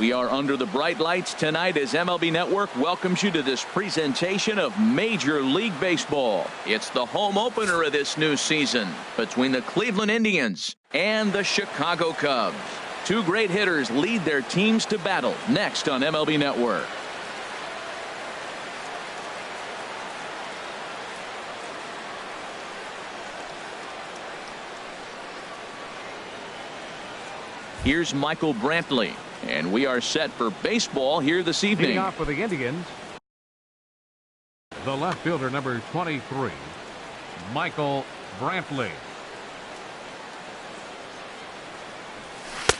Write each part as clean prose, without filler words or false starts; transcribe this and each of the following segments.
We are under the bright lights tonight as MLB Network welcomes you to this presentation of Major League Baseball. It's the home opener of this new season between the Cleveland Indians and the Chicago Cubs. Two great hitters lead their teams to battle next on MLB Network. Here's Michael Brantley, and we are set for baseball here this evening. Leading off for the Indians, the left fielder, number 23, Michael Brantley.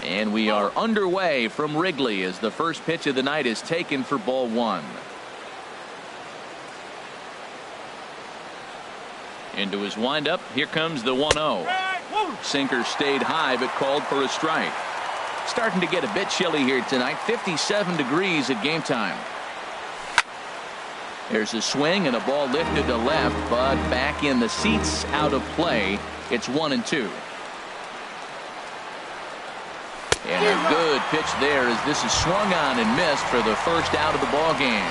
And we are underway from Wrigley as the first pitch of the night is taken for ball one. Into his windup, here comes the 1-0. Sinker stayed high but called for a strike. Starting to get a bit chilly here tonight. 57 degrees at game time. There's a swing and a ball lifted to left, but back in the seats, out of play. It's 1-2. And a good pitch there as this is swung on and missed for the first out of the ball game.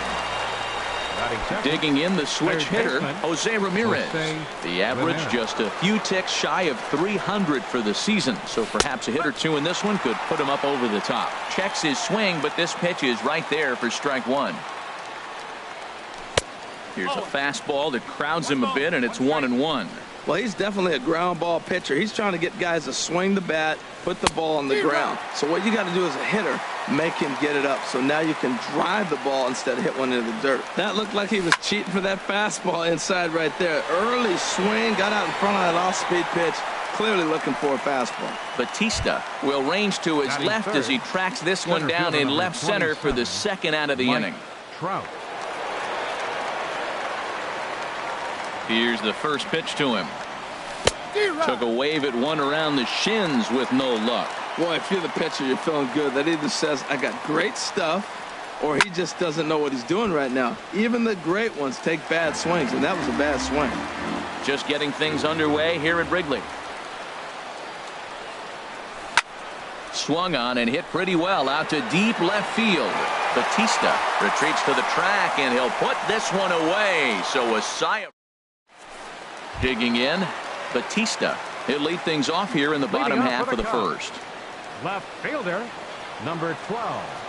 Digging in the switch hitter, Jose Ramirez. The average just a few ticks shy of 300 for the season, so perhaps a hit or two in this one could put him up over the top. Checks his swing, but this pitch is right there for strike one. Here's a fastball that crowds him a bit, and it's 1-1. Well, he's definitely a ground ball pitcher. He's trying to get guys to swing the bat, put the ball on the ground. So what you got to do as a hitter, make him get it up. So now you can drive the ball instead of hit one into the dirt. That looked like he was cheating for that fastball inside right there. Early swing, got out in front of that off-speed pitch. Clearly looking for a fastball. Batista will range to his left as he tracks this one down in left center for the second out of the inning. Trout. Here's the first pitch to him. Took a wave at one around the shins with no luck. Boy, if you're the pitcher, you're feeling good. That either says, I got great stuff, or he just doesn't know what he's doing right now. Even the great ones take bad swings, and that was a bad swing. Just getting things underway here at Wrigley. Swung on and hit pretty well out to deep left field. Batista retreats to the track, and he'll put this one away. So a sigh of... Digging in, Batista. He'll lead things off here in the bottom half of the first. Left fielder, number 12.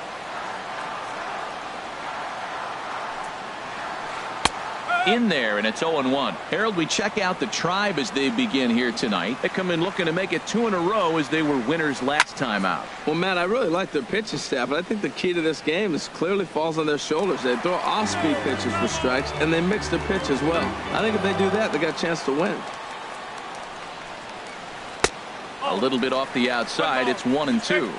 In there, and it's 0-1. Harold, we check out the Tribe as they begin here tonight. They come in looking to make it 2 in a row as they were winners last time out. Well, Matt, I really like their pitching staff, but I think the key to this game is clearly falls on their shoulders. They throw off-speed pitches for strikes, and they mix their pitch as well. I think if they do that, they got a chance to win. A little bit off the outside. It's 1-2.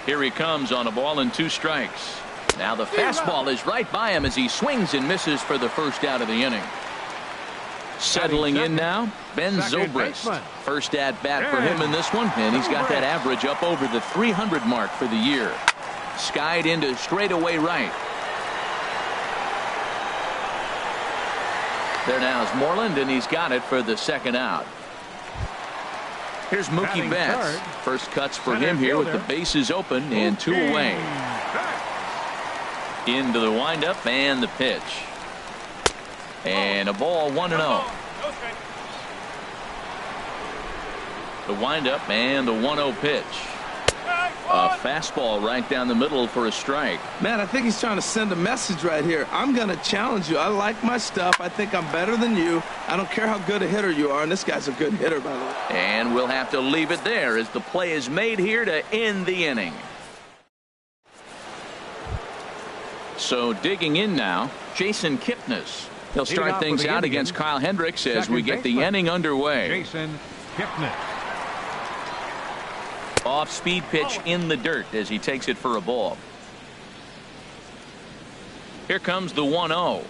Here he comes on a ball and 2 strikes. Now the fastball is right by him as he swings and misses for the first out of the inning. Settling in now, Ben Zobrist. First at bat for him in this one, and he's got that average up over the 300 mark for the year. Skied into straightaway right. There now is Moreland, and he's got it for the second out. Here's Mookie Betts. First cuts for him here with the bases open and 2 away. Into the windup and the pitch. And a ball 1-0. The windup and the 1-0 pitch. A fastball right down the middle for a strike. Man, I think he's trying to send a message right here. I'm going to challenge you. I like my stuff. I think I'm better than you. I don't care how good a hitter you are, and this guy's a good hitter, by the way. And we'll have to leave it there as the play is made here to end the inning. So digging in now, Jason Kipnis. He'll start things out against Kyle Hendricks as we get the inning underway. Jason Kipnis. Off-speed pitch in the dirt as he takes it for a ball. Here comes the 1-0.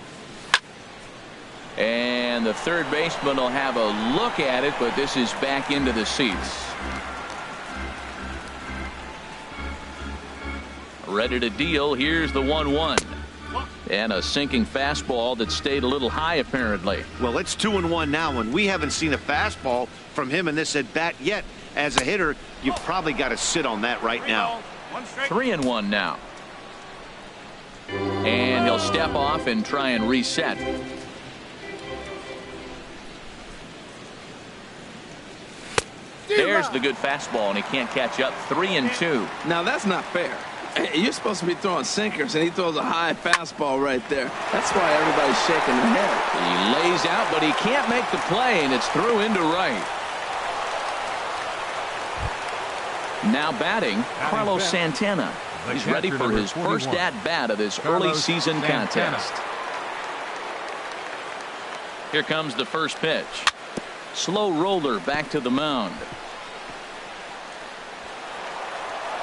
And the third baseman will have a look at it, but this is back into the seats. Ready to deal. Here's the 1-1. And a sinking fastball that stayed a little high apparently. Well, it's 2-1 now, and we haven't seen a fastball from him in this at bat yet. As a hitter, you've probably got to sit on that right now. 3-1 now. And he'll step off and try and reset. There's the good fastball, and he can't catch up. 3-2. Now, that's not fair. You're supposed to be throwing sinkers, and he throws a high fastball right there. That's why everybody's shaking their head. He lays out, but he can't make the play, and it's through into right. Now batting, Carlos Santana. He's ready for his first at-bat of this early season contest. Here comes the first pitch. Slow roller back to the mound.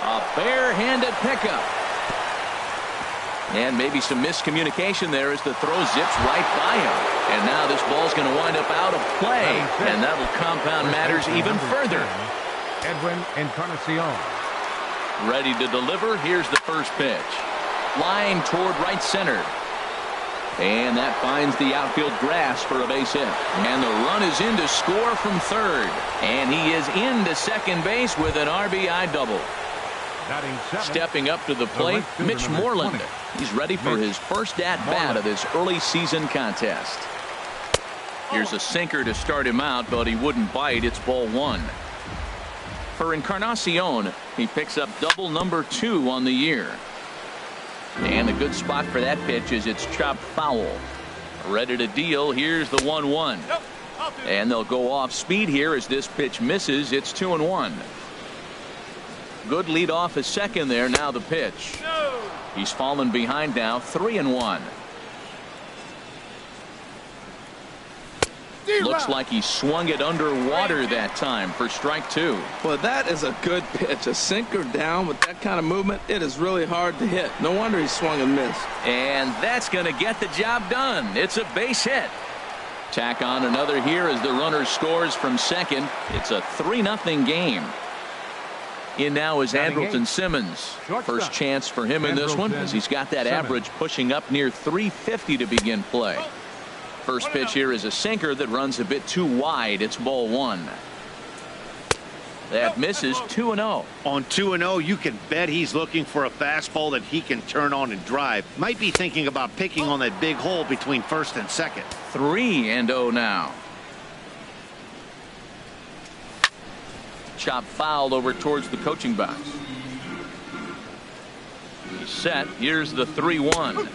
A barehanded pickup. And maybe some miscommunication there as the throw zips right by him. And now this ball's going to wind up out of play. And that'll compound matters even further. Edwin Encarnacion. Ready to deliver. Here's the first pitch. Line toward right center. And that finds the outfield grass for a base hit. And the run is in to score from third. And he is into second base with an RBI double. Stepping up to the plate, Mitch Moreland. He's ready for his first at-bat of this early season contest. Here's a sinker to start him out, but he wouldn't bite. It's ball one. For Encarnacion, he picks up double number 2 on the year. And a good spot for that pitch is it's chopped foul. Ready to deal. Here's the 1-1. And they'll go off speed here as this pitch misses. It's 2-1. Good lead off a second there. Now the pitch. He's fallen behind now. 3-1. Looks like he swung it underwater that time for strike 2. Well, that is a good pitch. A sinker down with that kind of movement, it is really hard to hit. No wonder he swung and missed. And that's going to get the job done. It's a base hit. Tack on another here as the runner scores from second. It's a 3-0 game. In now is Andrelton Simmons. First chance for him in this one as he's got that average pushing up near 350 to begin play. First pitch here is a sinker that runs a bit too wide. It's ball one. That misses. 2-0. On 2-0, you can bet he's looking for a fastball that he can turn on and drive. Might be thinking about picking on that big hole between first and second. 3-0 now. Chop fouled over towards the coaching box. He's set. Here's the 3-1.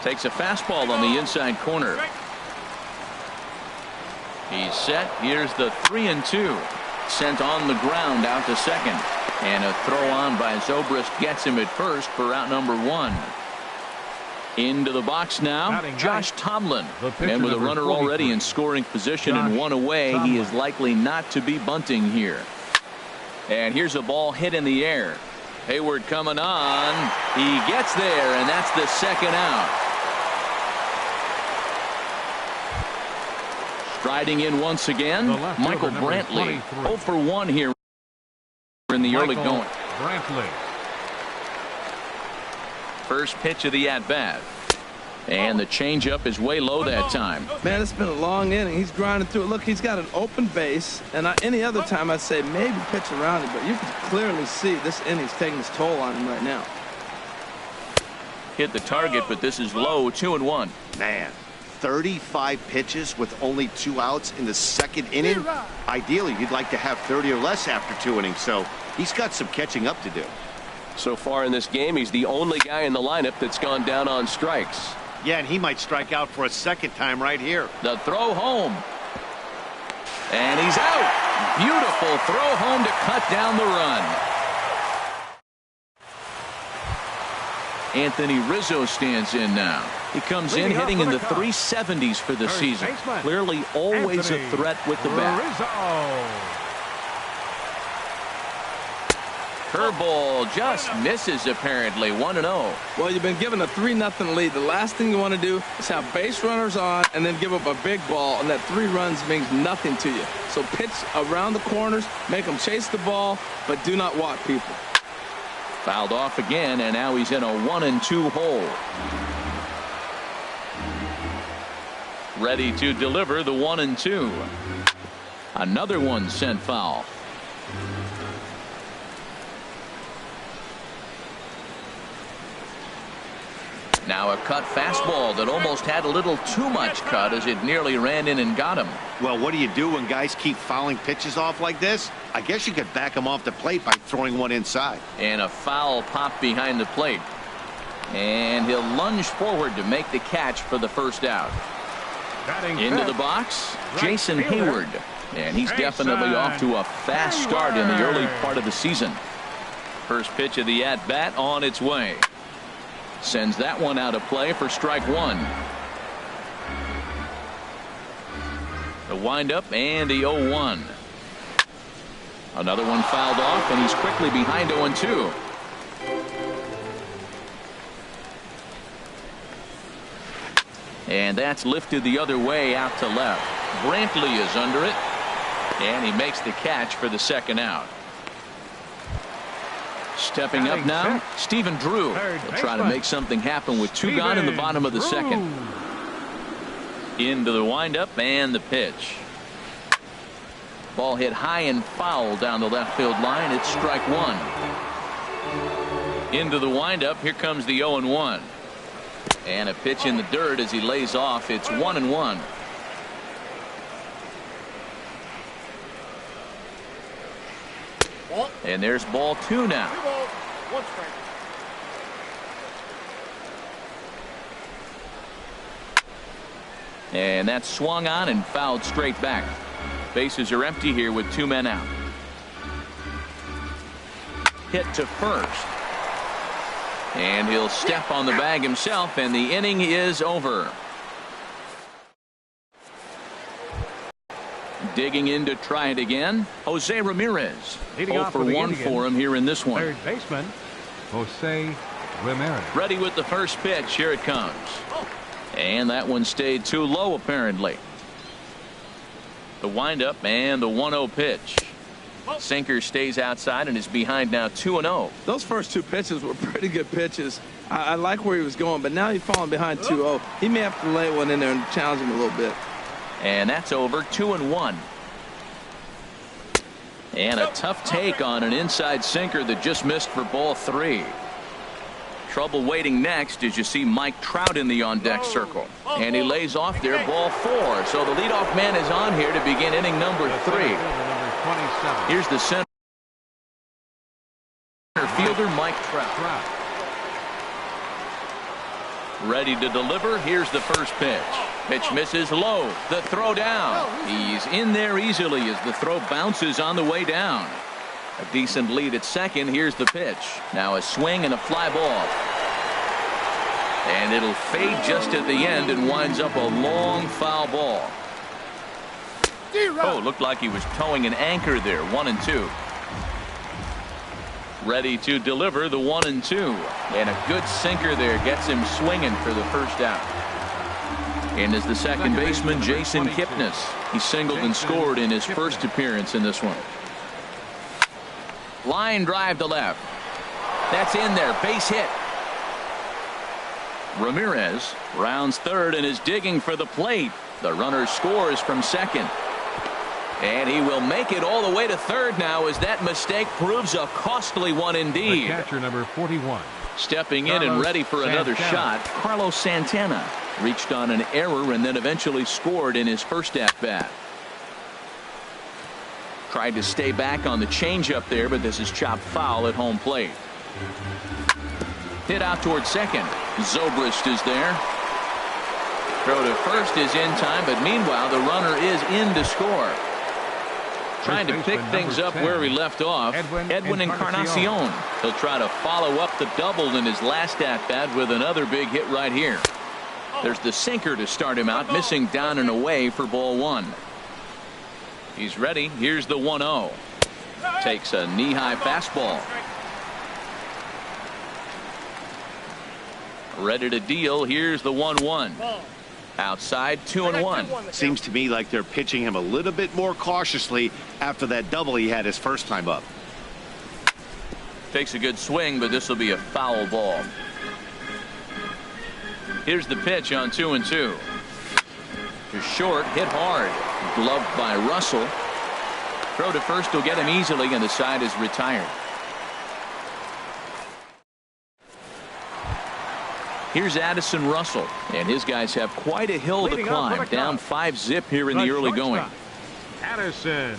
Takes a fastball on the inside corner. He's set. Here's the 3-2. Sent on the ground out to second. And a throw on by Zobrist gets him at first for out number 1. Into the box now, Josh Tomlin. And with a runner already in scoring position and one away, he is likely not to be bunting here. And here's a ball hit in the air. Hayward coming on. He gets there, and that's the second out. Striding in once again, Michael Brantley. 0 for 1 here in the early going. Brantley. First pitch of the at-bat. And the changeup is way low that time. Man, it's been a long inning. He's grinding through it. Look, he's got an open base. And any other time I'd say maybe pitch around it. But you can clearly see this inning's taking its toll on him right now. Hit the target, but this is low. 2-1. Man, 35 pitches with only 2 outs in the second inning. Ideally, you'd like to have 30 or less after 2 innings. So he's got some catching up to do. So far in this game, he's the only guy in the lineup that's gone down on strikes. Yeah, and he might strike out for a second time right here. The throw home. And he's out. Beautiful throw home to cut down the run. Anthony Rizzo stands in now. He comes in hitting in the 370s for the season. Clearly always a threat with the bat. Curveball just misses apparently. 1-0. Well, you've been given a 3-0 lead. The last thing you want to do is have base runners on and then give up a big ball, and that 3 runs means nothing to you. So pitch around the corners, make them chase the ball, but do not walk people. Fouled off again, and now he's in a 1-2 hole. Ready to deliver the 1-2. Another one sent foul. Now a cut fastball that almost had a little too much cut as it nearly ran in and got him. Well, what do you do when guys keep fouling pitches off like this? I guess you could back them off the plate by throwing one inside. And a foul pop behind the plate. And he'll lunge forward to make the catch for the first out. Into the box, Jason Hayward. And he's definitely off to a fast start in the early part of the season. First pitch of the at-bat on its way. Sends that one out of play for strike one. The windup and the 0-1. Another one fouled off, and he's quickly behind 0-2. And that's lifted the other way out to left. Brantley is under it, and he makes the catch for the second out. Stepping up now, Stephen Drew. He'll try to make something happen with two gone in the bottom of the second. Into the windup and the pitch. Ball hit high and foul down the left field line. It's strike one. Into the windup. Here comes the 0-1. And a pitch in the dirt as he lays off. It's 1-1. And there's ball two now. And that's swung on and fouled straight back. Bases are empty here with two men out. Hit to first. And he'll step on the bag himself, and the inning is over. Digging in to try it again, Jose Ramirez. 0 for 1 for him here in this one. Third baseman, Jose Ramirez. Ready with the first pitch. Here it comes. And that one stayed too low, apparently. The windup and the 1-0 pitch. Sinker stays outside and is behind now 2-0. Those first two pitches were pretty good pitches. I like where he was going, but now he's falling behind 2-0. He may have to lay one in there and challenge him a little bit. And that's over. 2-1. And a tough take on an inside sinker that just missed for ball three. Trouble waiting next as you see Mike Trout in the on-deck circle. And he lays off there, ball four. So the leadoff man is on here to begin inning number 3. Here's the center fielder, Mike Trout. Ready to deliver. Here's the first pitch. Pitch misses low. The throw down. He's in there easily as the throw bounces on the way down. A decent lead at second. Here's the pitch. Now a swing and a fly ball. And it'll fade just at the end and winds up a long foul ball. Oh, looked like he was towing an anchor there. 1-2. Ready to deliver the 1-2. And a good sinker there gets him swinging for the first out. And as the second baseman, Jason Kipnis. He singled and scored in his first appearance in this one. Line drive to left. That's in there. Base hit. Ramirez rounds third and is digging for the plate. The runner scores from second. And he will make it all the way to third now as that mistake proves a costly one indeed. The catcher number 41. Stepping in and ready for another shot, Carlos Santana reached on an error and then eventually scored in his first at-bat. Tried to stay back on the changeup there, but this is chopped foul at home plate. Hit out toward second. Zobrist is there. Throw to first is in time, but meanwhile the runner is in to score. Trying to pick things up where he left off. Edwin Encarnacion. He'll try to follow up the double in his last at-bat with another big hit right here. There's the sinker to start him out, missing down and away for ball one. He's ready. Here's the 1-0. Takes a knee-high fastball. Ready to deal. Here's the 1-1. Outside, 2-1. Seems to me like they're pitching him a little bit more cautiously after that double he had his first time up. Takes a good swing, but this will be a foul ball. Here's the pitch on 2-2. To short, hit hard. Gloved by Russell. Throw to first will get him easily, and the side is retired. Here's Addison Russell, and his guys have quite a hill to climb. Down 5-zip here in the early going. Addison.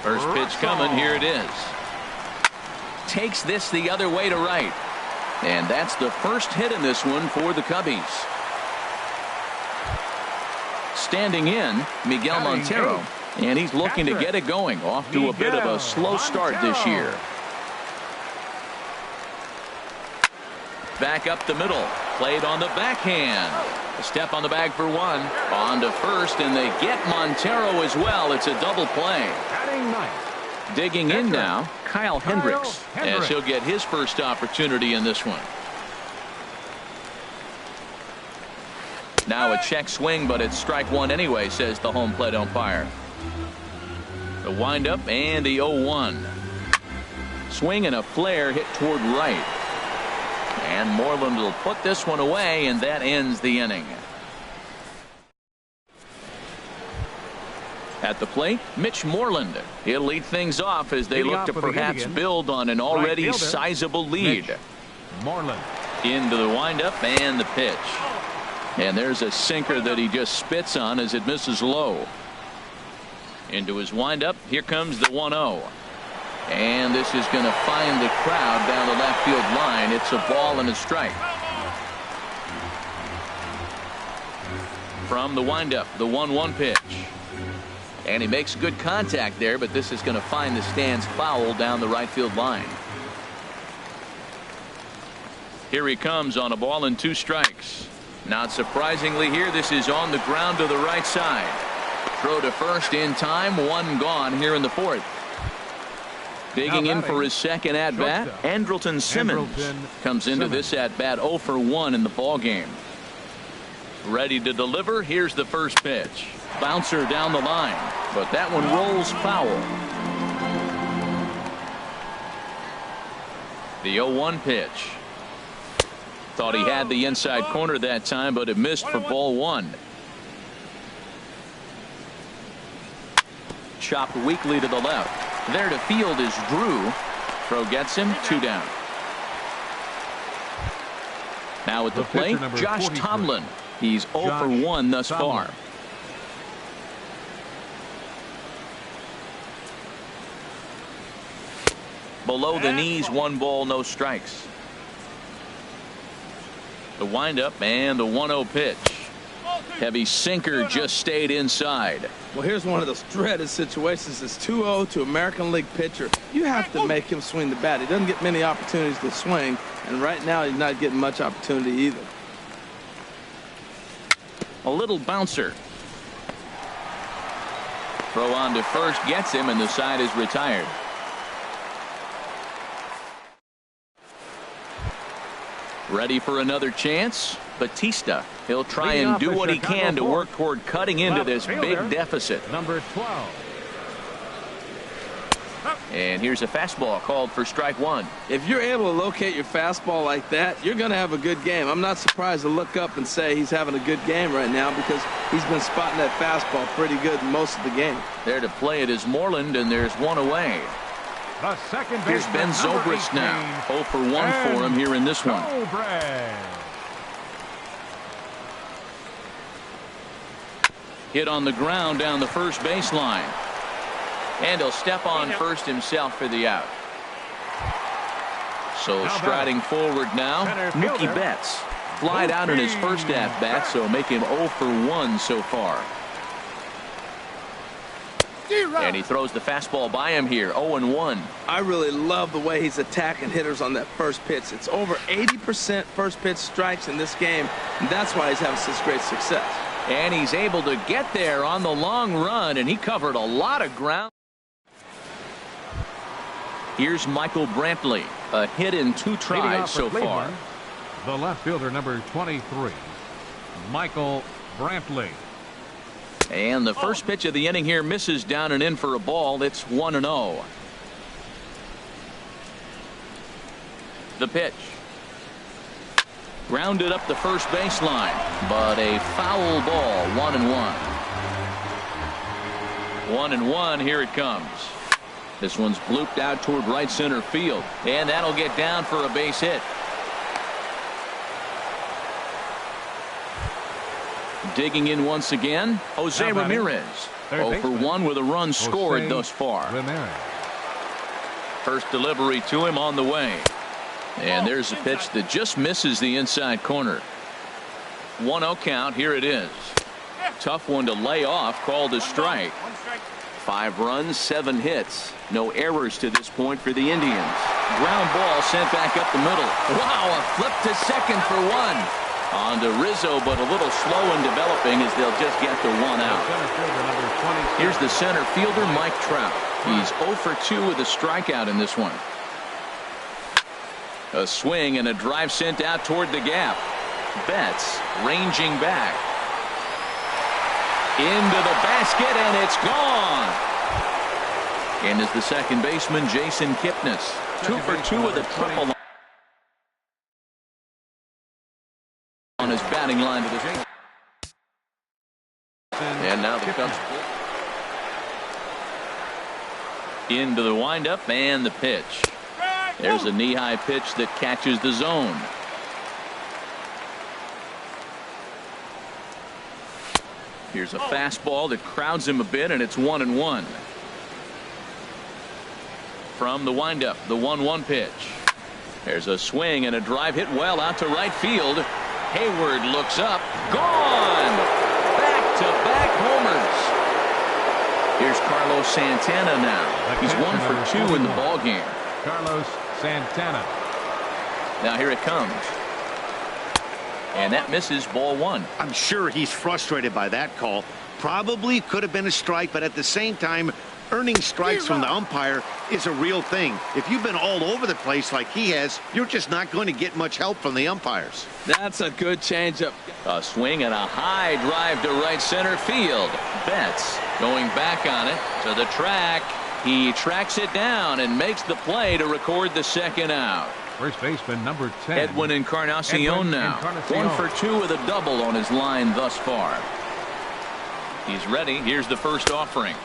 First pitch coming. Here it is. Takes this the other way to right. And that's the first hit in this one for the Cubbies. Standing in, Miguel Montero. And he's looking to get it going. Off to a bit of a slow start this year. Back up the middle. Played on the backhand. A step on the bag for one. On to first, and they get Montero as well. It's a double play. Digging in now, Kyle Hendricks, as he'll get his first opportunity in this one. Now a check swing, but it's strike one anyway, says the home plate umpire. The windup and the 0-1. Swing and a flare hit toward right. And Moreland will put this one away, and that ends the inning. At the plate, Mitch Moreland. He'll lead things off as they look to perhaps build on an already sizable lead. Moreland. Into the windup and the pitch. And there's a sinker that he just spits on as it misses low. Into his windup. Here comes the 1-0. And this is going to find the crowd down the left field line. It's a ball and a strike. From the windup, the 1-1 pitch. And he makes good contact there, but this is going to find the stands foul down the right field line. Here he comes on a ball and 2 strikes. Not surprisingly here, this is on the ground to the right side. Throw to first in time, 1 gone here in the 4th. Digging in for his second at-bat, Andrelton Simmons comes into this at-bat 0 for 1 in the ballgame. Ready to deliver. Here's the first pitch. Bouncer down the line, but that one rolls foul. The 0-1 pitch. Thought he had the inside corner that time, but it missed for ball 1. Chopped weakly to the left. There to field is Drew. Throw gets him, 2 down. Now at the plate, Josh Tomlin. He's 0 for 1 thus far. Below the knees, 1 ball, no strikes. The windup and the 1-0 pitch. Heavy sinker just stayed inside. Well, here's one of those dreaded situations. It's 2-0 to American League pitcher. You have to make him swing the bat. He doesn't get many opportunities to swing, and right now he's not getting much opportunity either. A little bouncer. Throw on to first gets him, and the side is retired. Ready for another chance? Batista. He'll try and do what he can to work toward cutting into this big deficit. Number 12. And here's a fastball called for strike 1. If you're able to locate your fastball like that, you're going to have a good game. I'm not surprised to look up and say he's having a good game right now because he's been spotting that fastball pretty good most of the game. There to play it is Moreland, and there's 1 away. The second Here's Ben Zobrist now. 0 for 1 for him here in this one. Hit on the ground down the first baseline. And he'll step on first himself for the out. So striding forward now, Mookie Betts. Flied out in his first at-bat, so make him 0 for 1 so far. And he throws the fastball by him here, 0-1. I really love the way he's attacking hitters on that first pitch. It's over 80% first pitch strikes in this game, and that's why he's having such great success. And he's able to get there on the long run, and he covered a lot of ground. Here's Michael Brantley, a hit in 2 tries so far. The left fielder, number 23, Michael Brantley. And the first pitch of the inning here misses down and in for a ball. It's 1-0. The pitch. Grounded up the first baseline, but a foul ball. 1-1. 1-1. Here it comes. This one's blooped out toward right center field, and that'll get down for a base hit. Digging in once again, Jose Ramirez. 0 for 1 with a run scored thus far. First delivery to him on the way. And there's a pitch that just misses the inside corner. 1-0 count. Here it is. Tough one to lay off, called a strike. 5 runs, 7 hits. No errors to this point for the Indians. Ground ball sent back up the middle. Wow, a flip to second for 1. On to Rizzo, but a little slow in developing as they'll just get the 1 out. Here's the center fielder, Mike Trout. He's 0 for 2 with a strikeout in this one. A swing and a drive sent out toward the gap. Betts ranging back. Into the basket, and it's gone. And is the second baseman, Jason Kipnis. 2 for 2 with a triple on his batting line to the game. And now the Cubs into the windup and the pitch. There's a knee-high pitch that catches the zone. Here's a fastball that crowds him a bit, and it's 1-1. From the windup, the 1-1 pitch. There's a swing and a drive hit well out to right field. Hayward looks up. Gone! Back-to-back homers. Here's Carlos Santana now. He's 1 for 2 in the ballgame. Carlos Santana. Now here it comes. And that misses, ball 1. I'm sure he's frustrated by that call. Probably could have been a strike, but at the same time, earning strikes from the umpire is a real thing. If you've been all over the place like he has, you're just not going to get much help from the umpires. That's a good changeup. A swing and a high drive to right center field. Betts going back on it to the track. He tracks it down and makes the play to record the second out. First baseman number 10. Edwin Encarnacion now. 1 for 2 with a double on his line thus far. He's ready. Here's the first offering.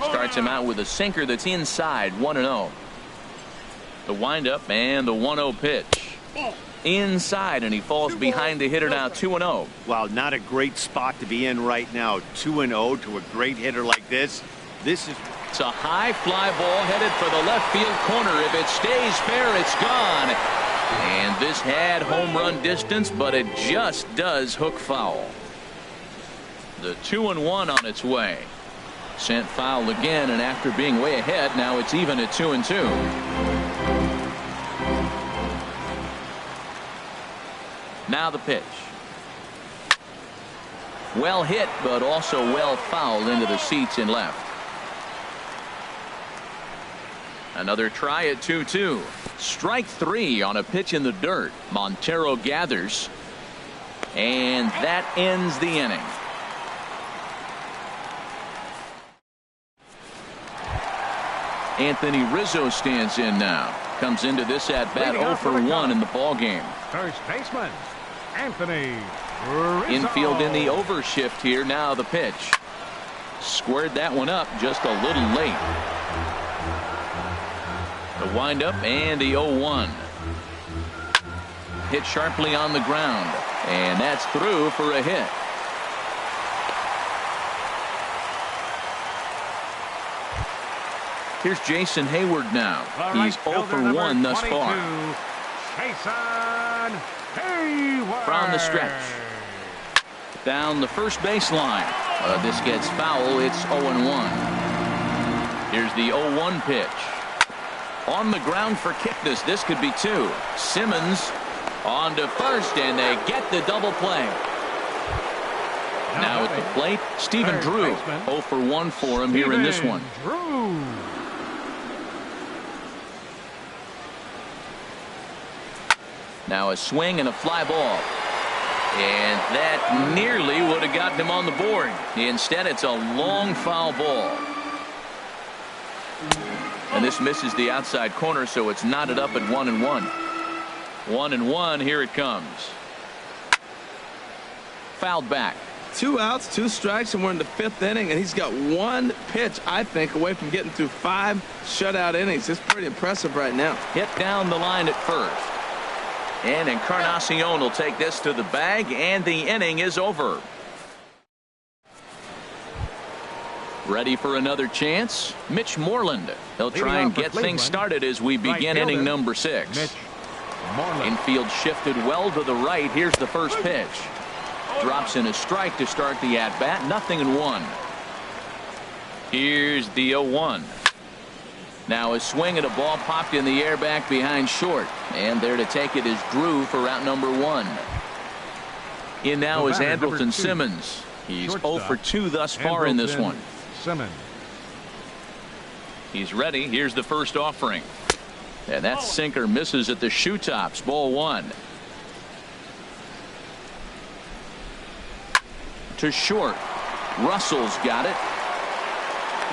Starts him out with a sinker that's inside. 1-0. The windup and the 1-0 pitch. Inside, and he falls behind the hitter now. 2-0. Well, not a great spot to be in right now. 2-0 to a great hitter like this. It's a high fly ball headed for the left field corner. If it stays fair, it's gone. And this had home run distance, but it just does hook foul. The 2-1 on its way. Sent foul again, and after being way ahead, now it's even at 2-2. Now the pitch. Well hit, but also well fouled into the seats in left. Another try at 2-2. Strike 3 on a pitch in the dirt. Montero gathers. And that ends the inning. Anthony Rizzo stands in now. Comes into this at bat 0 for 1 in the ballgame. First baseman, Anthony Rizzo. Infield in the overshift here. Now the pitch. Squared that one up just a little late. The windup and the 0-1. Hit sharply on the ground. And that's through for a hit. Here's Jason Hayward now. He's 0 for 1 thus far. Jason Hayward. From the stretch. Down the first baseline. This gets foul. It's 0-1. Here's the 0-1 pitch. On the ground for Kipnis. This could be 2. Simmons on to first, and they get the double play. Now at the plate, Stephen Drew. 0 for 1 for him here in this one. Drew. Now a swing and a fly ball. And that nearly would have gotten him on the board. Instead, it's a long foul ball. And this misses the outside corner, so it's knotted up at 1-1. 1-1, here it comes. Fouled back. 2 outs, 2 strikes, and we're in the 5th inning, and he's got 1 pitch, I think, away from getting through 5 shutout innings. It's pretty impressive right now. Hit down the line at first. And Encarnacion will take this to the bag, and the inning is over. Ready for another chance? Mitch Moreland. He'll try and get things started as we begin inning number 6. Infield shifted well to the right. Here's the first pitch. Drops in a strike to start the at-bat. 0-1. Here's the 0-1. Now a swing at a ball popped in the air back behind short. And there to take it is Drew for out number 1. In now is Andrelton Simmons. He's 0 for 2 thus far in this one. Simmons. He's ready. Here's the first offering. And that sinker misses at the shoe tops. Ball 1. To short. Russell's got it.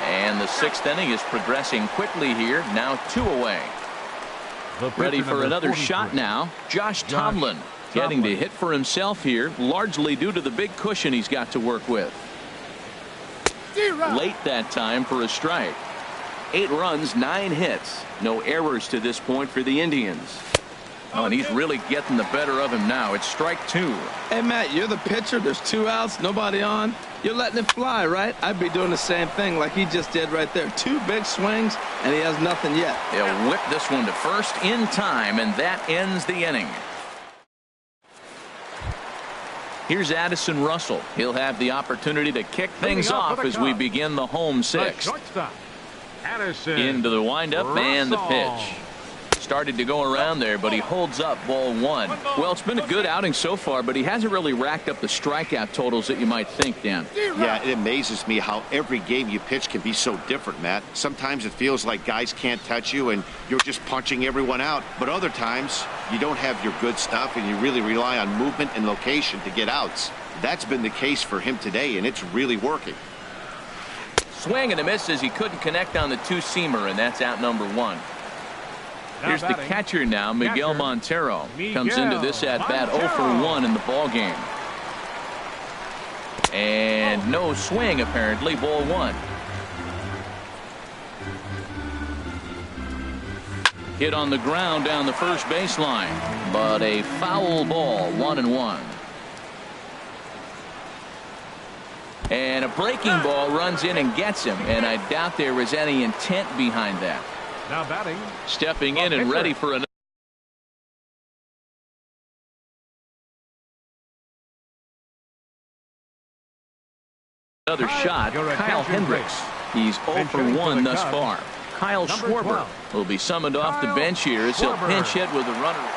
And the 6th inning is progressing quickly here. Now 2 away. Ready for another shot now. Josh Tomlin getting to hit for himself here, largely due to the big cushion he's got to work with. Late that time for a strike. 8 runs, 9 hits. No errors to this point for the Indians. Oh, and he's really getting the better of him now. It's strike 2. Hey, Matt, you're the pitcher. There's 2 outs, nobody on. You're letting it fly, right? I'd be doing the same thing like he just did right there. 2 big swings, and he has nothing yet. He'll whip this one to first in time, and that ends the inning. Here's Addison Russell. He'll have the opportunity to kick things off as we begin the home 6th. Into the windup and the pitch. Started to go around there, but he holds up ball 1. Well, it's been a good outing so far, but he hasn't really racked up the strikeout totals that you might think, Dan. Yeah, it amazes me how every game you pitch can be so different, Matt. Sometimes it feels like guys can't touch you and you're just punching everyone out. But other times you don't have your good stuff and you really rely on movement and location to get outs. That's been the case for him today, and it's really working. Swing and a miss as he couldn't connect on the 2-seamer, and that's out number 1. Here's the catcher now, Miguel Montero. Comes into this at-bat 0 for 1 in the ball game. And no swing, apparently. Ball 1. Hit on the ground down the first baseline. But a foul ball, 1-1. And a breaking ball runs in and gets him. And I doubt there was any intent behind that. Now batting. Stepping in and ready for another shot. Kyle Hendricks. He's 0 for 1 thus far. Kyle Schwarber will be summoned off the bench here as he'll pinch hit with a runner.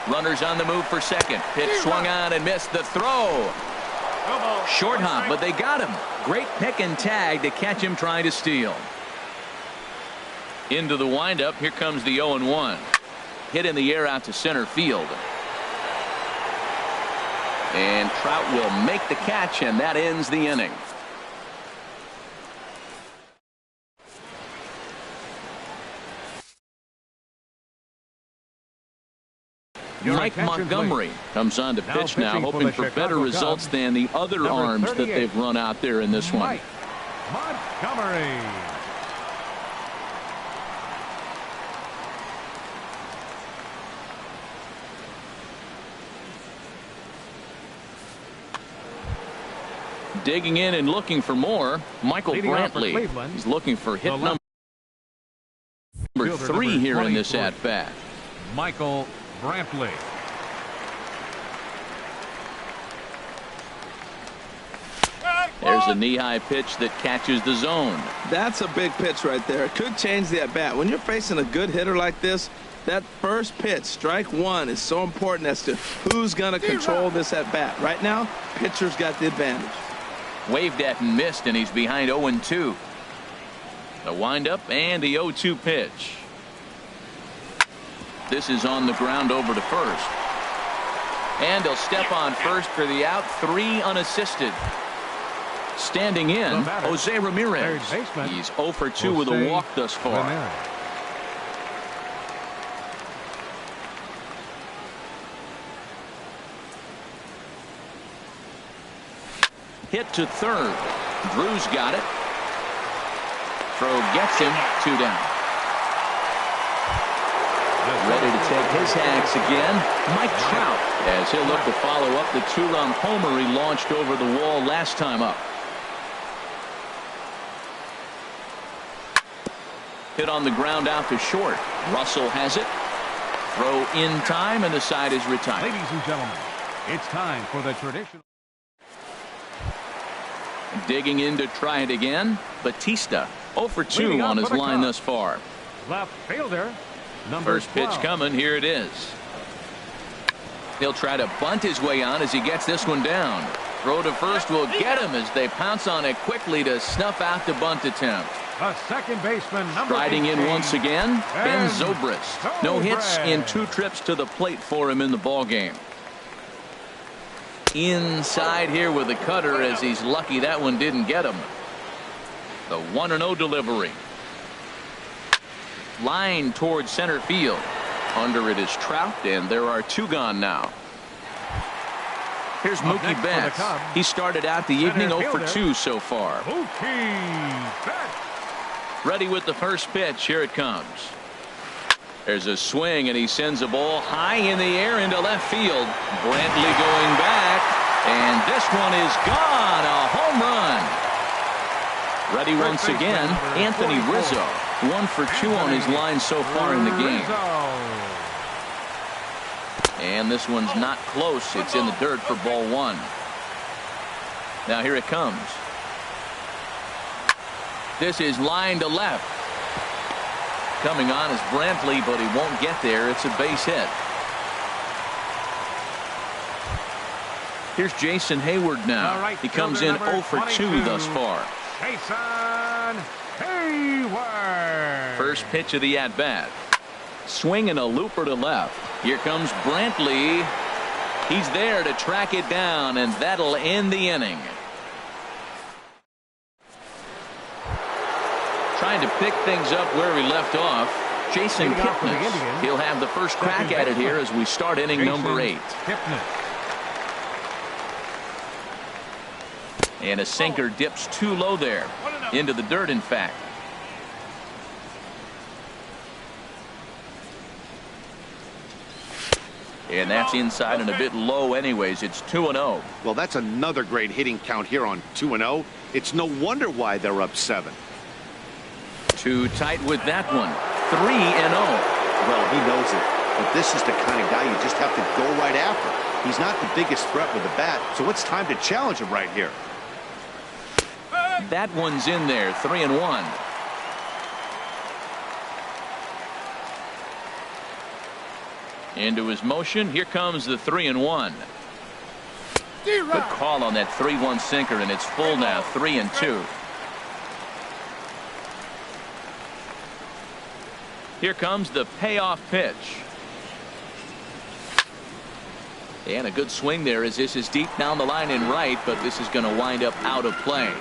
Runners on the move for second. Pitch swung on and missed the throw. Short hop, but they got him. Great pick and tag to catch him trying to steal. Into the windup. Here comes the 0-1. Hit in the air out to center field. And Trout will make the catch, and that ends the inning. Mike Montgomery comes on to pitch now, hoping for better results than the other arms that they've run out there in this one. Montgomery. Digging in and looking for more, Michael Brantley. He's looking for hit number 3 here in this at-bat. Michael Brantley. There's a knee-high pitch that catches the zone. That's a big pitch right there. It could change the at-bat. When you're facing a good hitter like this, that first pitch, strike 1, is so important as to who's going to control this at-bat. Right now, pitcher's got the advantage. Waved at and missed, and he's behind 0-2. The windup and the 0-2 pitch. This is on the ground over to first. And he'll step on first for the out. 3 unassisted. Standing in, Jose Ramirez. He's 0 for 2 with a walk thus far. Hit to third. Drew's got it. Throw gets him. 2 down. Ready to take his hacks again. Mike Trout, as he'll look to follow up the 2-run homer he launched over the wall last time up. Hit on the ground out to short. Russell has it. Throw in time, and the side is retired. Ladies and gentlemen, it's time for the traditional. Digging in to try it again. Batista 0 for 2 on his line thus far. Left fielder. First pitch coming. Here it is. He'll try to bunt his way on as he gets this one down. Throw to first will get him as they pounce on it quickly to snuff out the bunt attempt. A second baseman, number Striding 18. in once again, Ben Zobrist. Zobrist. No hits in 2 trips to the plate for him in the ballgame. Inside here with the cutter as he's lucky that one didn't get him. The 1-0 delivery. Line towards center field. Under it is Trout, and there are 2 gone now. Here's Mookie Betts. He started out the evening 0 for 2 so far. Mookie Betts. Ready with the first pitch. Here it comes. There's a swing, and he sends a ball high in the air into left field. Brantley going back, and this one is gone. A home run. Ready once again, Anthony Rizzo. 1 for 2 on his line so far in the game. And this one's not close. It's in the dirt for ball 1. Now here it comes. This is line to left. Coming on is Brantley, but he won't get there. It's a base hit. Here's Jason Hayward now. He comes in 0 for 2 thus far. Jason Hayward. First pitch of the at-bat. Swing and a looper to left. Here comes Brantley. He's there to track it down, and that'll end the inning. Trying to pick things up where we left off. Jason Kipnis. He'll have the first crack at it here as we start inning number 8. And a sinker dips too low there. Into the dirt, in fact. And that's inside and a bit low anyways. It's 2-0. Well, that's another great hitting count here on 2-0. It's no wonder why they're up 7. Too tight with that one. 3-0. Well, he knows it. But this is the kind of guy you just have to go right after. He's not the biggest threat with the bat, so it's time to challenge him right here. That one's in there. 3-1. Into his motion. Here comes the 3-1. Good call on that 3-1 sinker, and it's full now. 3-2. Here comes the payoff pitch. And a good swing there as this is deep down the line in right, but this is going to wind up out of play.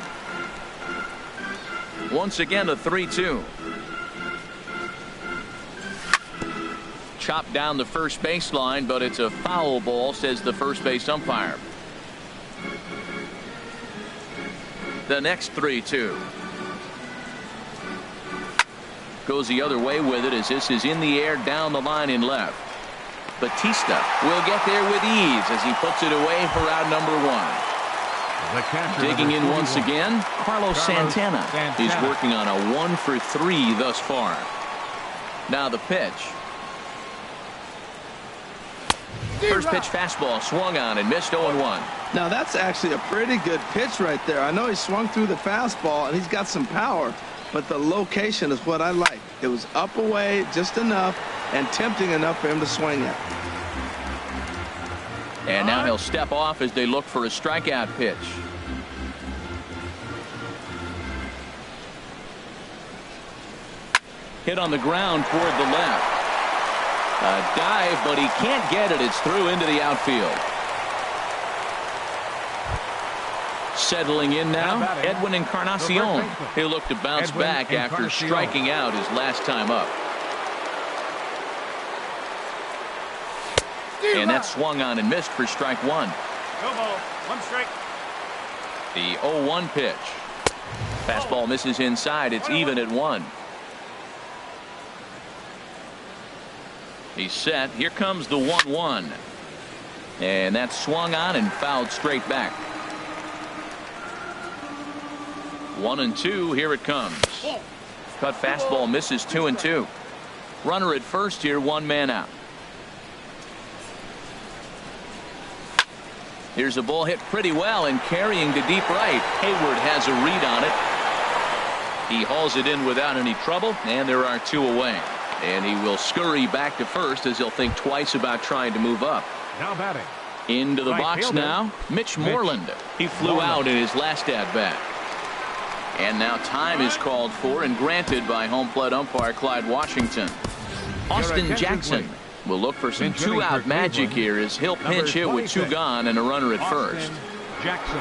Once again, a 3-2. Chopped down the first baseline, but it's a foul ball, says the first base umpire. The next 3-2. Goes the other way with it as this is in the air down the line in left. Batista will get there with ease as he puts it away for out number 1. Digging in once again, Carlos Santana is working on a 1 for 3 thus far. Now the pitch. First pitch fastball swung on and missed 0-1. Now that's actually a pretty good pitch right there. I know he swung through the fastball and he's got some power, but the location is what I like. It was up away just enough and tempting enough for him to swing at. And now he'll step off as they look for a strikeout pitch. Hit on the ground toward the left. A dive, but he can't get it. It's through into the outfield. Settling in now, Edwin Encarnacion. He'll look to bounce back after striking out his last time up. And that swung on and missed for strike 1. No ball, 1 strike. The 0-1 pitch. Fastball misses inside. It's even at 1. He's set. Here comes the 1-1. And that's swung on and fouled straight back. 1-2. Here it comes. Cut fastball misses 2-2. Runner at first here, 1 man out. Here's a ball hit pretty well and carrying to deep right. Hayward has a read on it. He hauls it in without any trouble, and there are 2 away. And he will scurry back to first as he'll think twice about trying to move up. Now batting. Into the Right box fielder. now, Mitch Moreland. He flew out in his last at bat. And now time is called for and granted by home plate umpire Clyde Washington. Austin Jackson will look for some 2-out magic here as he'll pinch hit with 2 gone and a runner at first. Jackson.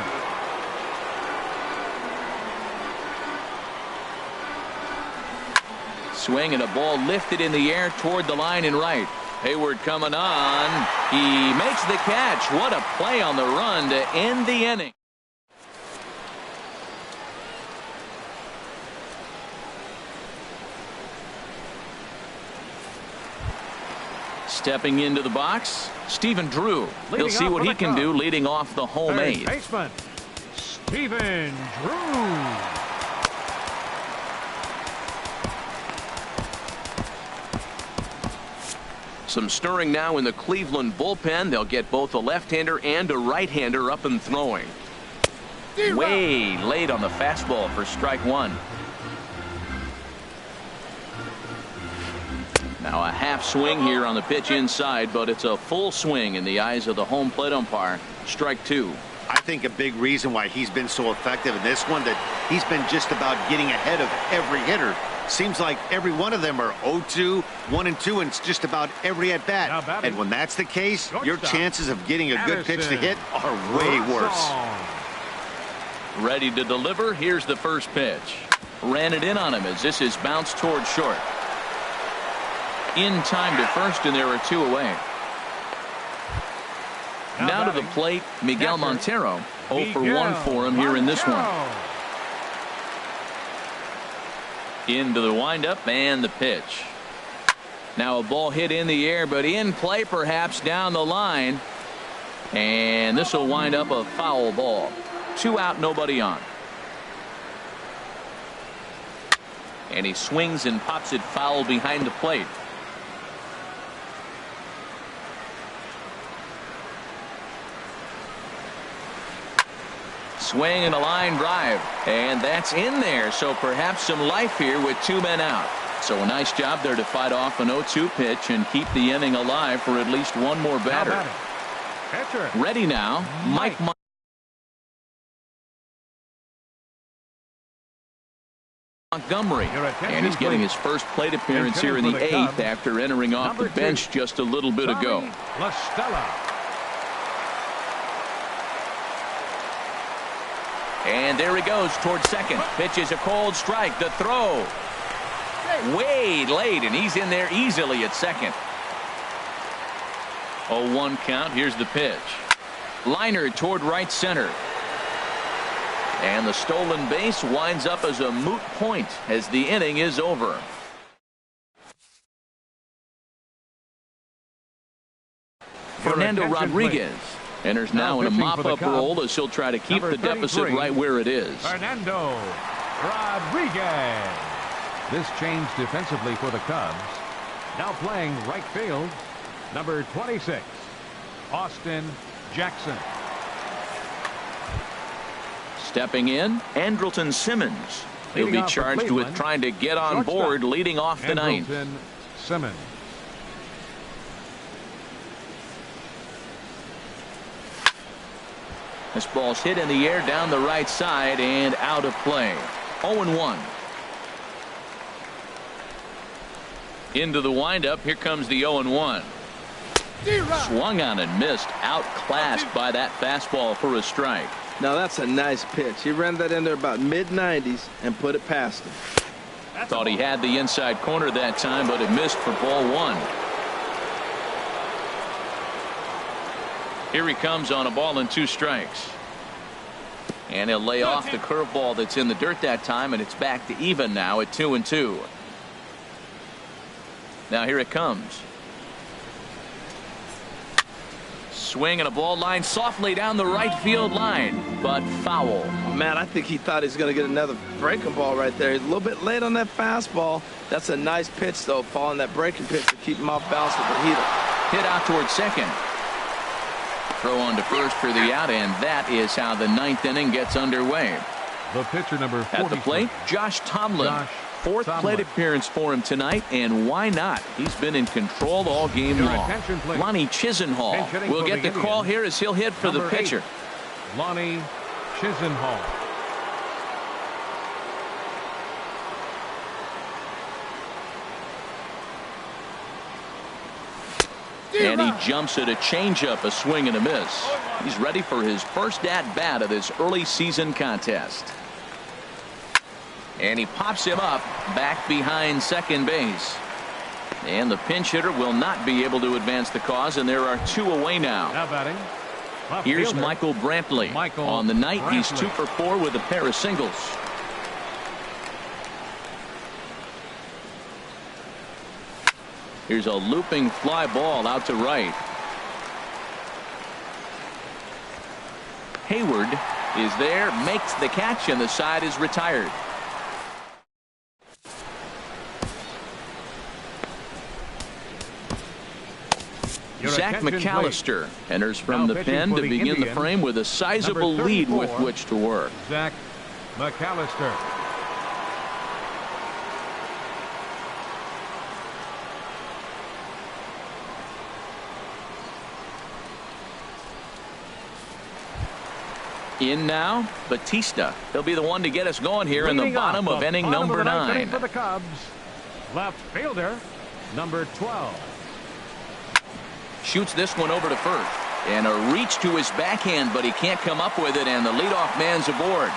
Swing and a ball lifted in the air toward the line and right. Hayward coming on. He makes the catch. What a play on the run to end the inning. Stepping into the box, Stephen Drew. He'll see what he can do leading off the home 8th. Baseman Stephen Drew. Some stirring now in the Cleveland bullpen. They'll get both a left-hander and a right-hander up and throwing. Way late on the fastball for strike 1. Now a half swing here on the pitch inside, but it's a full swing in the eyes of the home plate umpire. Strike 2. I think a big reason why he's been so effective in this one, that he's been just about getting ahead of every hitter. Seems like every one of them are 0-2, 1-2, and it's just about every at bat. And when that's the case, your chances of getting a good pitch to hit are way worse. Ready to deliver. Here's the first pitch. Ran it in on him as this is bounced toward short. In time to first, and there are 2 away. Now to the plate, Miguel Montero. 0 for 1 for him here in this one. Into the windup and the pitch. Now a ball hit in the air, but in play perhaps down the line. And this will wind up a foul ball. 2 out, nobody on. And he swings and pops it foul behind the plate. Swing and a line drive, and that's in there, so perhaps some life here with 2 men out. So a nice job there to fight off an 0-2 pitch and keep the inning alive for at least one more batter. Ready now, Mike Montgomery, and he's getting his first plate appearance here in the 8th after entering off the bench just a little bit ago. And there he goes towards second. Pitch is a cold strike. The throw. Way late, and he's in there easily at second. 0-1 count. Here's the pitch. Liner toward right center. And the stolen base winds up as a moot point as the inning is over. Fernando Rodriguez enters now in a mop-up role as he'll try to keep the deficit right where it is. Fernando Rodriguez. This change defensively for the Cubs. Now playing right field, number 26, Austin Jackson. Stepping in, Andrelton Simmons. He'll be charged with trying to get on board leading off the 9th. Simmons. This ball's hit in the air down the right side and out of play. 0-1. Into the windup. Here comes the 0-1. Swung on and missed. Outclassed by that fastball for a strike. Now that's a nice pitch. He ran that in there about mid-90s and put it past him. Thought he had the inside corner that time, but it missed for ball 1. Here he comes on a ball and 2 strikes. And he'll lay off the curveball that's in the dirt that time, and it's back to even now at 2-2. Now here it comes. Swing and a ball line softly down the right field line, but foul. Man, I think he thought he was going to get another breaking ball right there. He's a little bit late on that fastball. That's a nice pitch, though, following that breaking pitch to keep him off balance with the heater. Hit out towards second. Throw on to first for the out, and that is how the ninth inning gets underway. The pitcher number 43. At the plate, Josh Tomlin. Fourth plate appearance for him tonight, and why not? He's been in control all game long. Lonnie Chisenhall will get the call here as he'll hit for the pitcher. Lonnie Chisenhall. And he jumps at a changeup, a swing and a miss. He's ready for his first at-bat of this early season contest. And he pops him up back behind second base. And the pinch hitter will not be able to advance the cause, and there are two away now. Now batting. Here's Michael Brantley. On the night, he's 2 for 4 with a pair of singles. Here's a looping fly ball out to right. Hayward is there, makes the catch, and the side is retired. Zach McAllister enters from the pen to begin the frame with a sizable lead with which to work. Zach McAllister. In now, Batista. He'll be the one to get us going here in the bottom of inning number 9. For the Cubs, left fielder number 12. Shoots this one over to first. And a reach to his backhand, but he can't come up with it, and the leadoff man's aboard.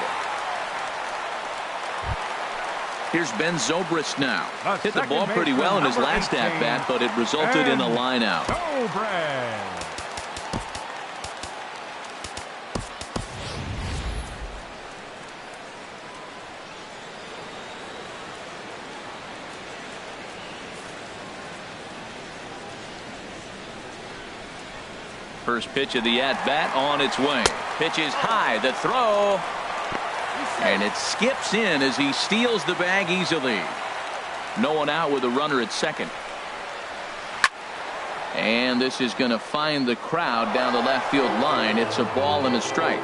Here's Ben Zobrist now. Hit the ball pretty well in his last at-bat, but it resulted in a line out. First pitch of the at-bat on its way. Pitch is high. The throw. And it skips in as he steals the bag easily. No one out with a runner at second. And this is going to find the crowd down the left field line. It's a ball and a strike.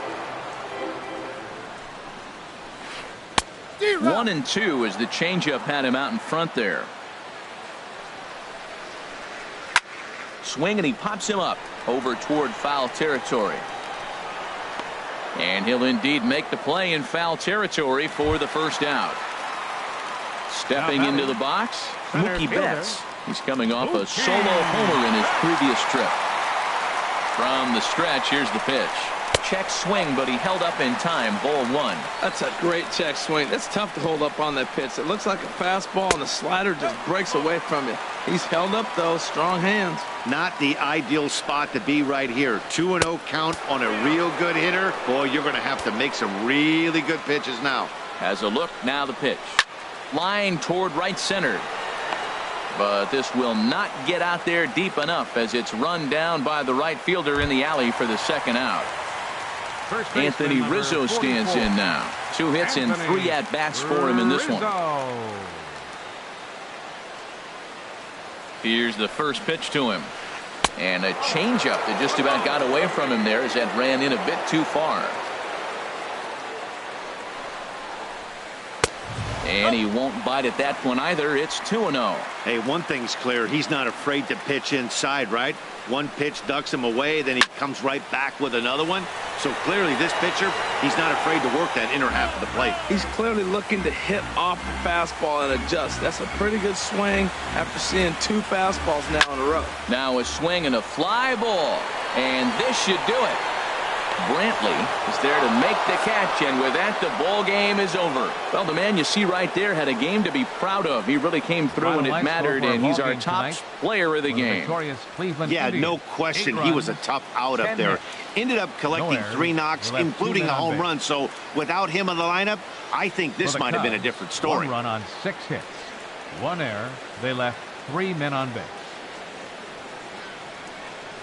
1-2 as the changeup had him out in front there. Swing, and he pops him up over toward foul territory. And he'll indeed make the play in foul territory for the first out. Stepping into the box, Mookie Betts. He's coming off a solo homer in his previous trip. From the stretch, here's the pitch. Check swing, but he held up in time. Ball 1. That's a great check swing. It's tough to hold up on that pitch. It looks like a fastball, and the slider just breaks away from you. He's held up, though. Strong hands. Not the ideal spot to be right here. 2-0 count on a real good hitter. Boy, you're going to have to make some really good pitches now. Has a look. Now the pitch. Line toward right center. But this will not get out there deep enough as it's run down by the right fielder in the alley for the second out. Anthony Rizzo stands in now. 2 hits and 3 at-bats for him in this one. Here's the first pitch to him. And a changeup that just about got away from him there as that ran in a bit too far. And he won't bite at that one either. It's 2-0. Hey, one thing's clear. He's not afraid to pitch inside, right? One pitch ducks him away, then he comes right back with another one. So clearly this pitcher, he's not afraid to work that inner half of the plate. He's clearly looking to hit off the fastball and adjust. That's a pretty good swing after seeing 2 fastballs now in a row. Now a swing and a fly ball. And this should do it. Brantley is there to make the catch, and with that, the ball game is over. Well, the man you see right there had a game to be proud of. He really came through when it mattered, and he's our top player of the game. Yeah, no question. He was a tough out up there. Ended up collecting 3 knocks, including a home run. So without him in the lineup, I think this might have been a different story. 1 run on 6 hits. 1 error. They left 3 men on base.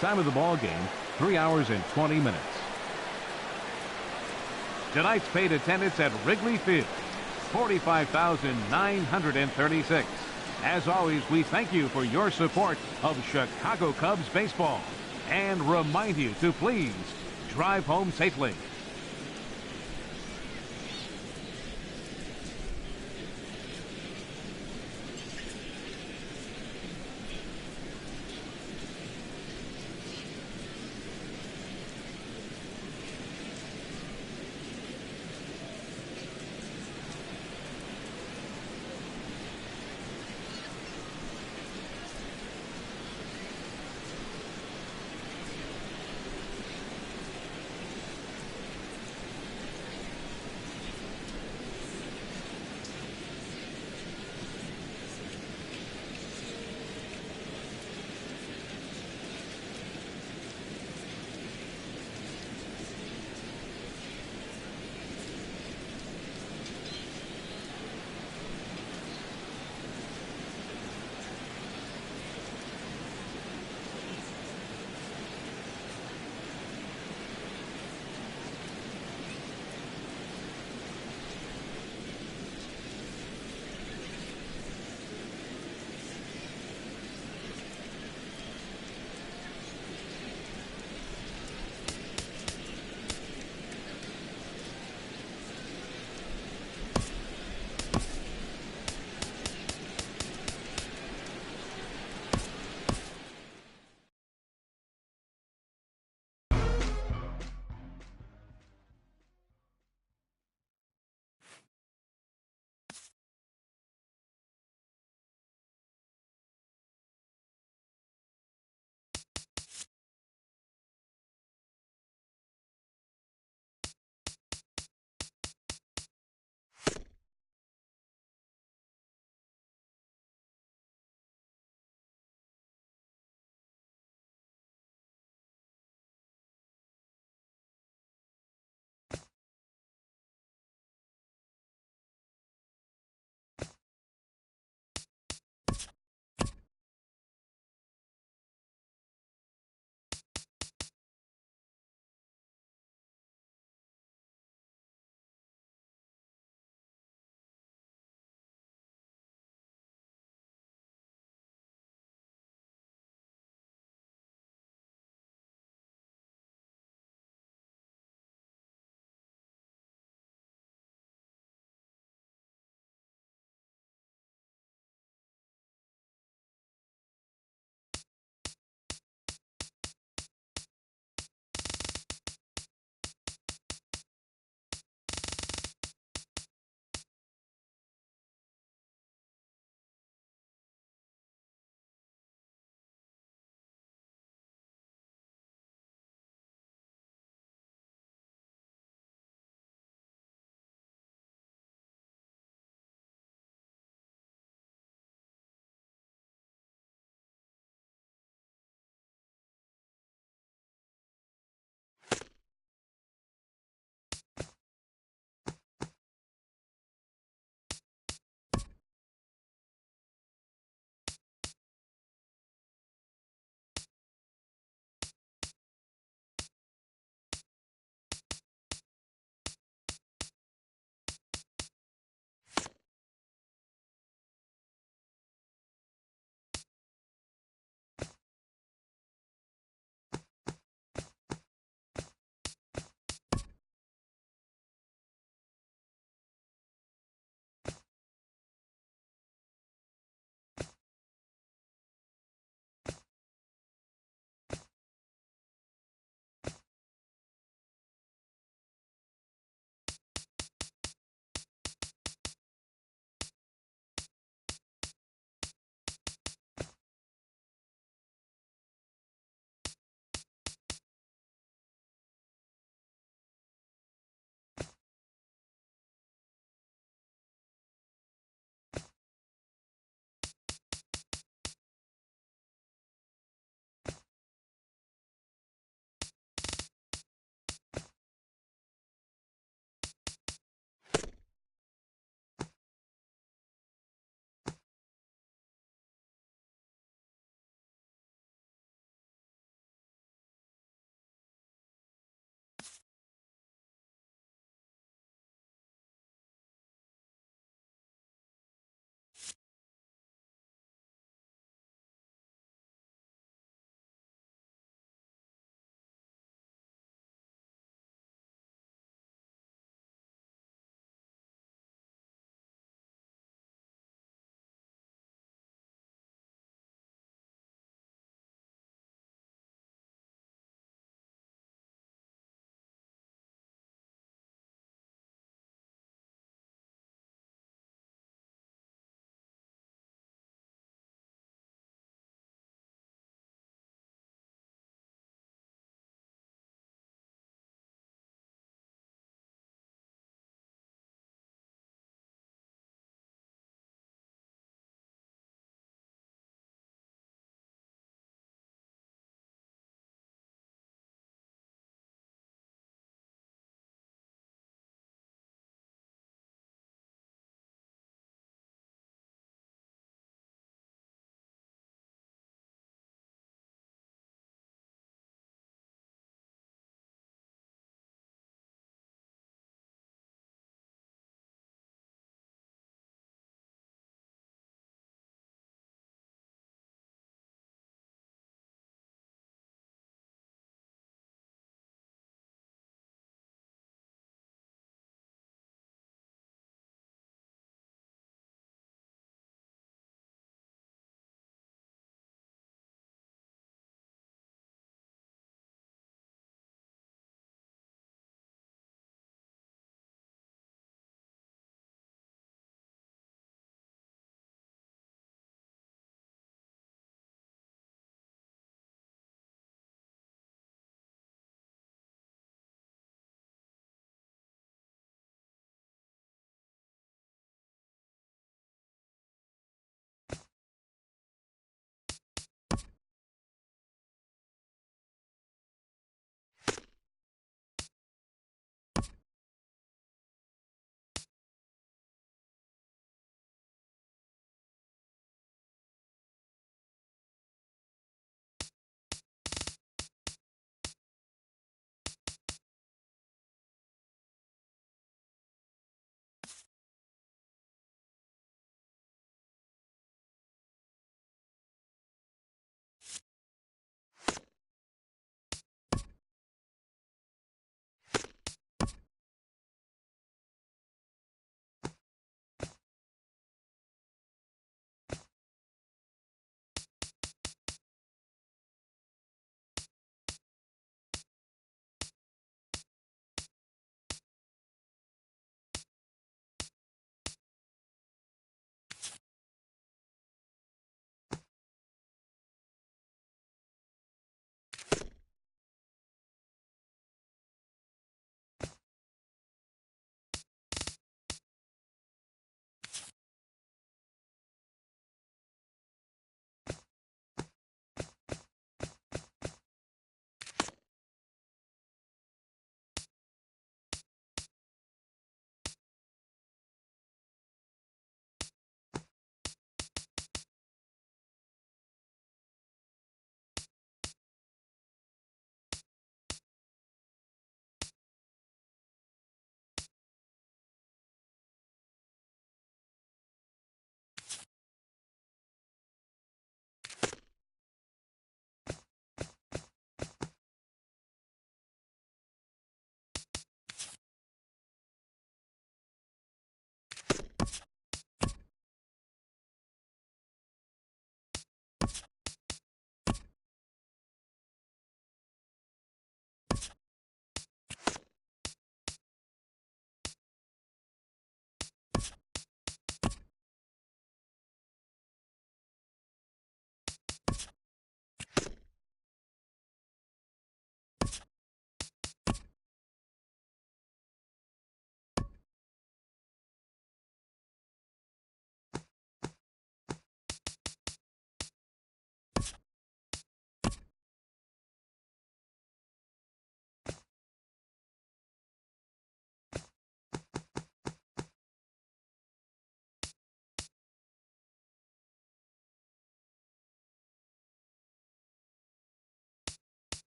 Time of the ball game, 3 hours and 20 minutes. Tonight's paid attendance at Wrigley Field, 45,936. As always, we thank you for your support of Chicago Cubs baseball and remind you to please drive home safely.